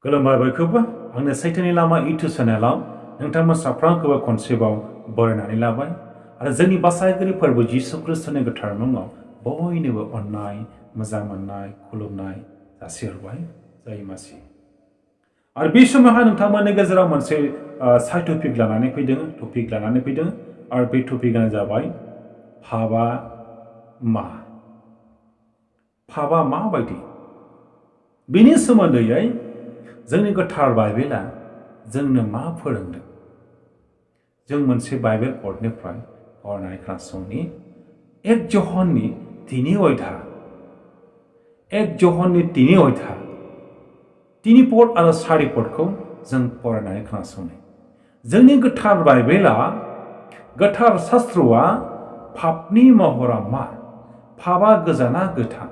खुलुमबाय बयखौबो आंनि सैथोनि लामा इउटुब चेनेलाव नोंथांमोन साफ्रोमखौबो खनसेबाव बरायनानै लाबाय आरो जोंनि बासायगिरि फोरबो जिसु ख्रिस्टनि गोथार मुङाव बयनोबो अननाय मोजां मोननाय खुलुमनाय जासिहरबाय जय मासि आरो बे समावहाय नोंथांमोननि गेजेराव मोनसे साइड टपिक लानानै फैदों आरो बे टपिकआनो जाबाय फाबा माबायदि बेनि सोमोन्दै जोंनि गोथार बाइबेला जोंनो मा फोरोंदों जों मोनसे बाइबेल पदनिफ्राय फरायनानै खोनासंनि 1 ज'हननि 3 अध्याय 3 पद आरो 4 पदखौ जों फरायनानै खोनासंनि जोंनि गोथार बाइबेला गोथार शास्त्रआ पापनि महरा मा पापा गोजाना गोथां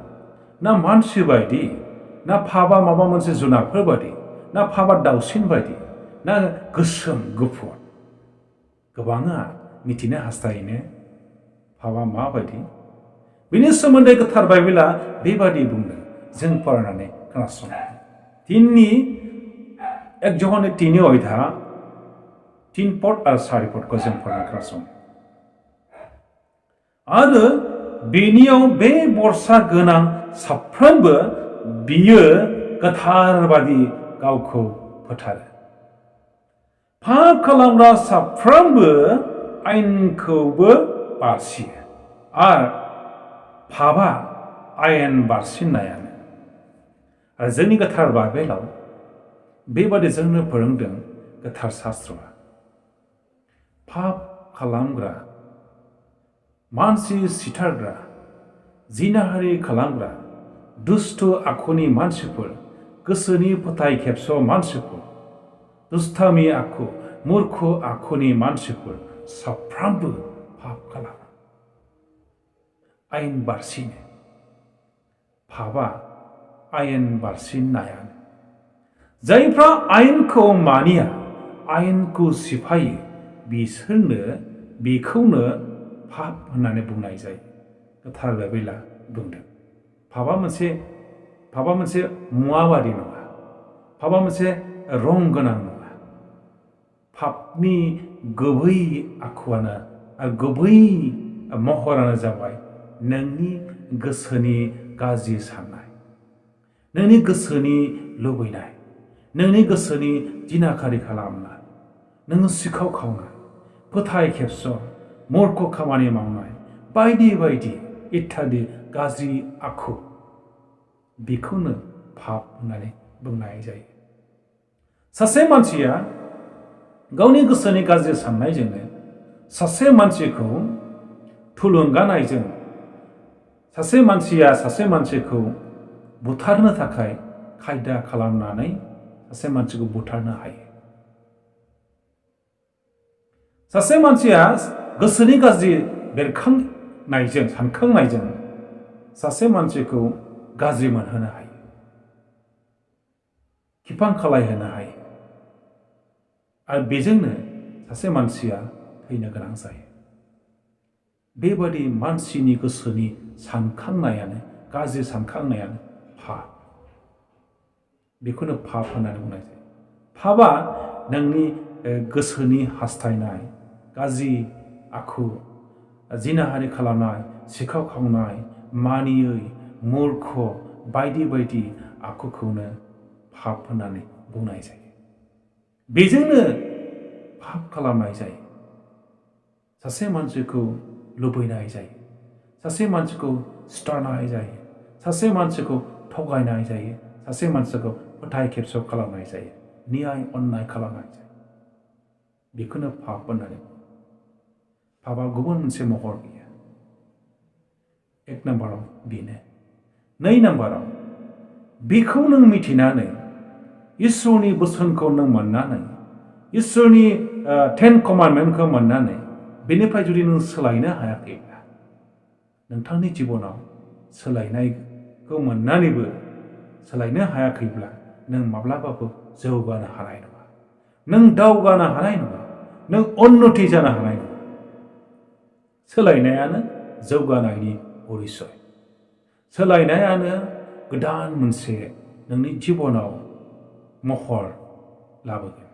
ना मानसि बायदि ना पापा माबा मोनसे जुनारफोर बायदि ना पापा दाउसिन बायदि ना गोसोम गुफुर गोबाङा मिथिनो हास्थायनो पापा माबायदि बिनि सोमोन्दै गोथार बाइबेला बेबादि बुंदों जों फरायनानै खोनासं 1 ज'हननि 3 अध्याय 3 पद आरो 4 पदखौ जों फरायनानै खोनासं आरो बेनियाव बे बरसा गोनां साफ्रोमबो बियो गोथार बादि गावखौ फोथारो पाप खालामग्रा साफ्रोमबो आयेनखौबो बारसियो आरो पापआ आयेन बारसिननायानो आरो जोंनि गोथार बाइबेलाव बेबादि जोंनो फोरोंदों गोथार शास्त्रआ पाप खालामग्रा मानसि सिथारग्रा जिनाहारि खालामग्रा दुष्ट आखुनि मानसिफोर गोसोनि फोथाय खेबस' मानसिफोर दुस्थामि आखु मूर्ख आखुनि मानसिफोर साफ्रोमबो पाप खालामो आयेन बारसिनो पापआ आयेन बारसिननायानो जायफ्रा आयेनखौ मानिया आयेनखौ सिफायो बिसोरनो बेखौनो पाप होननानै बुंनाय जायो गोथार बाइबेला बुंदों पापआ मोनसे मुवाबादि नङा पापआ मोनसे रं गोनां नङा पापनि गुबै आखुआनो आरो गुबै महरानो जाबाय नोंनि गोसोनि गाज्रि साननाय नोंनि गोसोनि लुबैनाय नोंनि गोसोनि जिनाखारि खालामनाय नोङो सिखाव खावनाय फोथाय खेबस' मूर्ख खामानि मावनाय बायदि बायदि इत्यादि गाज्रि आखु बेखौनो पाप होननानै बुंनाय जायो सासे मानसिया गावनि गोसोनि गाज्रि साननायजोंनो सासे मानसिखौ थुलुंगानायजों सासे मानसिखौ बुथारनो थाखाय खायदा खालामनानै सासे मानसिखौ बुथारनो हायो सासे मानसिया गोसोनि गाज्रि सानखांनायजों सासे मानसिखौ गाज्रि मोनहोनो हायो खिपां खालायहोनो हायो आरो बेजोंनो सासे मानसिया थैनो गोनां जायो बेबादि मानसिनि गोसोनि सानखांनायानो गाज्रि सानखांनायानो पाप बेखौनो पाप होननानै बुंनाय जायो पापआ नोंनि गोसोनि हास्थायनाय गाज्रि आखु जिनाहारि खालामनाय सिखाव खावनाय मानियै मूर्ख बायदि बायदि आखुखौनो पाप होननानै बुंनाय जायो बेजोंनो पाप खालामनाय जायो सासे मानसिखौ लुबैनाय जायो सासे मानसिखौ सिथारनाय जायो सासे मानसिखौ थगायनाय जायो सासे मानसिखौ फोथाय खेबस' खालामनाय जायो न्याय अन्नाय खालामनाय जायो बेखौनो पाप होननानै पापआ गुबुन मोनसे महर गैया 1 नम्बराव बेनो 2 नम्बराव बेखौ नों मिथिनानै इसोरनि बोसोनखौ नों मोननानै इसोरनि 10 कमान्डमेन्टखौ मोननानै बेनिफ्राय जुदि नों सोलायनो हायाखैब्ला नोंथांनि जिबनाव सोलायनायखौ मोननानैबो सोलायनो हायाखैब्ला नों माब्लाबाबो जौगानो हानाय नङा नों दावगानो हानाय नङा नों उन्नति जानो हानाय नङा सोलायनायानो जौगानायनि परिचय सोलायनायानो गोदान मोनसे नोंनि जिबनाव महर लाबोगोन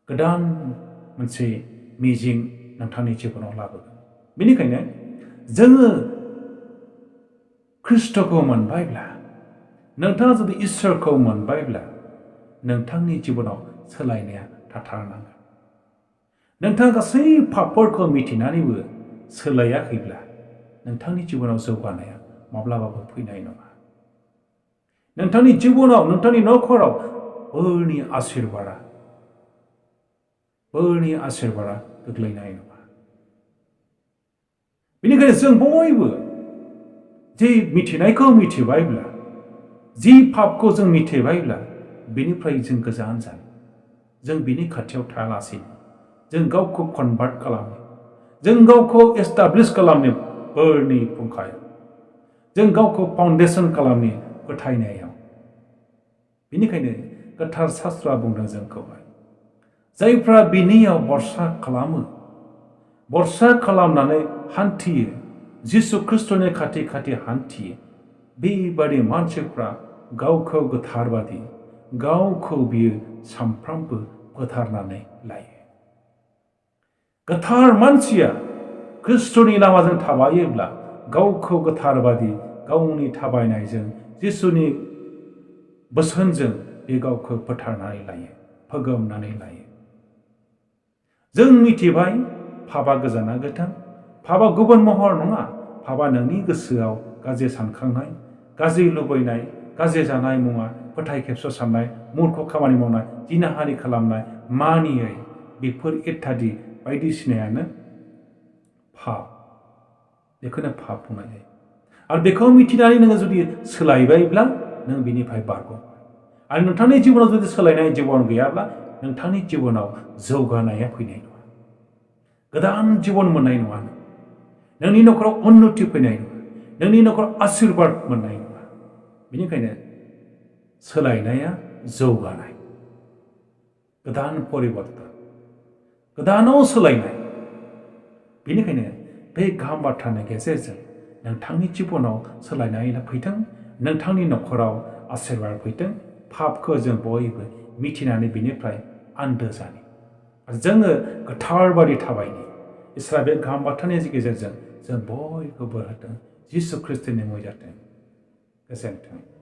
गोदान मोनसे मिजिं नोंथांनि जिबनाव लाबोगोन बेनिखायनो जोङो ख्रिस्टखौ मोनबायब्ला नोंथाङा जुदि इसोरखौ मोनबायब्ला नोंथांनि जिबनाव सोलायनाया थाथारनांगोन नोंथाङा गासै पापफोरखौ मिथिनानैबो सोलायाखैब्ला नोंथांनि जिबनाव जौगानाया माब्लाबाबो फैनाय नङा नोंथांनि जिबनाव नोंथांनि नखराव बोरनि आशीर्बादा गोग्लैनाय नङा बेनिखायनो जों बयबो जे मिथिनायखौ मिथिबायब्ला जि पापखौ जों मिथिबायब्ला बेनिफ्राय जों गोजान जानो जों बिनि खाथियाव थायालासेनो जों गावखौ कनभार्ट खालामनो जों गावखौ एस्टाब्लिश खालामनो बोरनि फुंखायाव जों गावखौ फाउन्डेसन खालामनो फोथायनायाव बेनिखायनो गोथार शास्त्रआ बुंदों जोंखौहाय जायफ्रा बिनियाव भरसा खालामो भरसा खालामनानै हान्थियो जिसु ख्रिस्टनि खाथि खाथि हान्थियो बेबादि मानसिफ्रा गावखौ गोथारबादि गावखौ बियो सामफ्रामबो फोथारनानै लायो गोथार मानसिया ख्रिस्टनि लामाजों थाबायोब्ला गावखौ गोथारबादि गावनि थाबायनायजों जिसुनि बोसोनजों बे गावखौ फोथारनानै लायो फोगोमनानै लायो जों मिथिबाय पापआ गोजाना गोथां पापआ गुबुन महर नङा पापआ नोंनि गोसोआव गाज्रि सानखांनाय गाज्रि लुबैनाय गाज्रि जानाय मुवा फोथाय खेबस साननाय मूर्ख खामानि मावनाय जिनाहारि खालामनाय मानियै बेफोर इत्यादि बायदिसिनायानो पाप बेखौनो पाप बुंनाय जायो आरो बेखौ मिथिनानै नोङो जुदि सोलायबायब्ला नों बिनिफ्राय बारग'बाय आरो नोंथांनि जिबनाव जुदि सोलायनाय जिबन गैयाब्ला नोंथांनि जिबनाव जौगानाया फैनाय नङा गोदान जिबन मोननाय नङा नोंनि नखराव उन्नति फैनाय नङा नोंनि नखराव आशीर्बाद मोननाय नङा बेनिखायनो सोलायनाया जौगानाय गोदान परिबर्तन गोदानाव सोलायनाय बेनिखायनो बे गाहाम बाथ्रानि गेजेरजों नोंथांनि जिबनाव सोलायनाय फैथों नोंथांनि नखराव आशीर्बाद फैथों पापखौ जों बयबो मिथिनानै बिनिफ्राय आन्दो जानि जोङो गोथार बादि थाबायनि इसोरा बे गाहाम बाथ्रानि गेजेरजों जों बयखौबो होथों जिसु ख्रिस्टनि मुङै जाथों गोजोन्थों